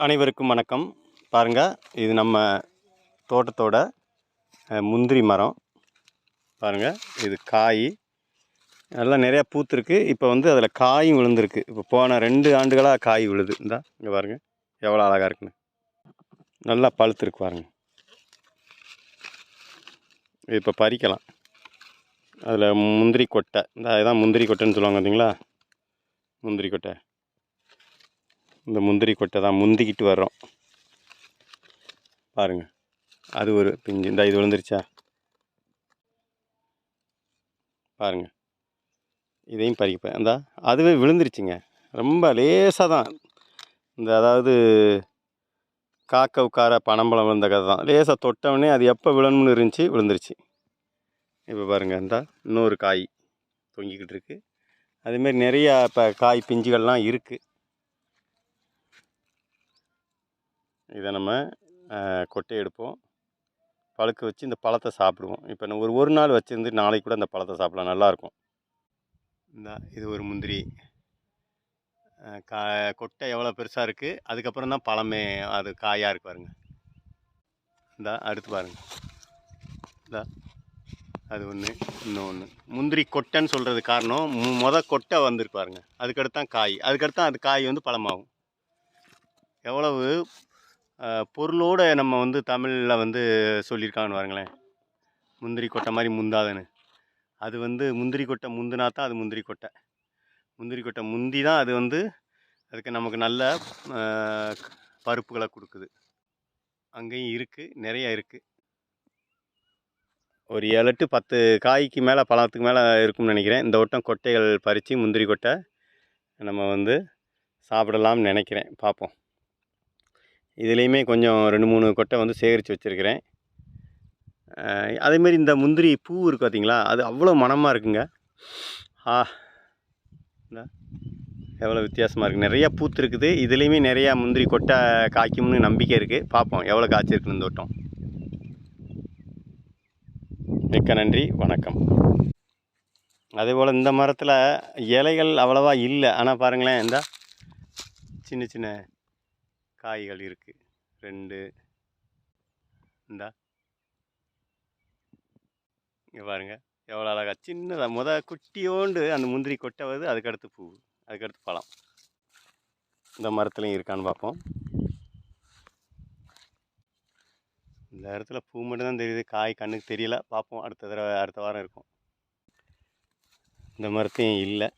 அனைவருக்கும் வணக்கம். பாருங்கள், இது நம்ம தோட்டத்தோட முந்திரி மரம். பாருங்கள், இது காய் நல்லா நிறையா பூத்துருக்கு. இப்போ வந்து அதில் காயும் விழுந்திருக்கு. இப்போ போன 2 ஆண்டுகளாக காய் விழுது. இங்கே பாருங்கள் எவ்வளோ அழகாக இருக்குன்னு. நல்லா பழுத்துருக்கு பாருங்கள். இப்போ பறிக்கலாம். அதில் முந்திரி கொட்டை, இதான் முந்திரி கொட்டைன்னு சொல்லுவாங்க பார்த்தீங்களா, முந்திரி கொட்டை. இந்த முந்திரி கொட்டை தான் முந்திக்கிட்டு வர்றோம். பாருங்கள், அது ஒரு பிஞ்சு. இது விழுந்துருச்சா பாருங்கள். இதையும் பறிப்பேன். அதுவே விழுந்துருச்சுங்க. ரொம்ப லேசாக தான். அதாவது காக்க உட்கார பனம்பழம் விழுந்த கதை தான். லேசாக தொட்டவுடனே அது எப்போ விழணும்னு இருந்துச்சு, விழுந்துருச்சு. இப்போ பாருங்கள், இன்னொரு காய் தொங்கிக்கிட்டு இருக்கு. அதேமாரி நிறையா இப்போ காய் பிஞ்சுகள்லாம் இருக்குது. இதை நம்ம கொட்டை எடுப்போம், பழுக்க வச்சு இந்த பழத்தை சாப்பிடுவோம். இப்போ ஒரு நாள் வச்சுருந்து நாளைக்கு கூட அந்த பழத்தை சாப்பிடலாம், நல்லாயிருக்கும். இது ஒரு முந்திரி கொட்டை எவ்வளோ பெருசாக இருக்குது. அதுக்கப்புறம் தான் பழமே அது காயாக இருக்கு பாருங்கள். அடுத்து பாருங்கள், அது ஒன்று, இன்னொன்று. முந்திரி கொட்டைன்னு சொல்கிறது காரணம் கொட்டை வந்துருக்கு பாருங்கள். அதுக்கடுத்து தான் காய், அதுக்கடுத்து அது காய் வந்து பழமாகும். எவ்வளவு பொருளோடு நம்ம வந்து தமிழில் வந்து சொல்லியிருக்காங்கன்னு பாருங்களேன். முந்திரி கொட்டை மாதிரி முந்தாதுன்னு. அது வந்து முந்திரி கொட்டை முந்தினா தான் அது முந்திரி கொட்டை. முந்திரி கொட்டை முந்தி தான் அது வந்து அதுக்கு நமக்கு நல்ல பருப்புகளை கொடுக்குது. அங்கேயும் இருக்குது, நிறைய இருக்குது. ஒரு 7 to 10 காய்க்கு மேலே, பழத்துக்கு மேலே இருக்கும்னு நினைக்கிறேன். இந்த வட்டம் கொட்டைகள் பறித்து முந்திரி கொட்டை நம்ம வந்து சாப்பிடலாம்னு நினைக்கிறேன். பார்ப்போம். இதுலேயுமே கொஞ்சம் 2-3 கொட்டை வந்து சேகரித்து வச்சுருக்கிறேன். அதேமாரி இந்த முந்திரி பூ இருக்குது பார்த்தீங்களா, அது அவ்வளோ மணமாக இருக்குங்க. எவ்வளோ வித்தியாசமாக இருக்குது. நிறையா பூத்து இருக்குது. இதுலேயுமே நிறையா முந்திரி கொட்டை காய்க்கும்னு நம்பிக்கை இருக்குது. பார்ப்போம் எவ்வளோ காய்ச்சிருக்குன்னு இந்த வட்டம். மிக்க நன்றி, வணக்கம். அதேபோல் இந்த மரத்தில் இலைகள் அவ்வளவா இல்லை. ஆனால் பாருங்களேன், சின்ன சின்ன காய்கள் இருக்குது. 2 இங்கே பாருங்கள் எவ்வளோ அழகாக சின்னதாக குட்டியோண்டு அந்த முந்திரி கொட்டை வருது. அதுக்கடுத்து பூ, அதுக்கடுத்து பழம். இந்த மரத்துலையும் இருக்கான்னு பார்ப்போம். இந்த இடத்துல பூ மட்டும்தான் தெரியுது, காய் கண்ணுக்கு தெரியல. பார்ப்போம், அடுத்த வாரம் இருக்கும். இந்த மரத்தையும் இல்லை.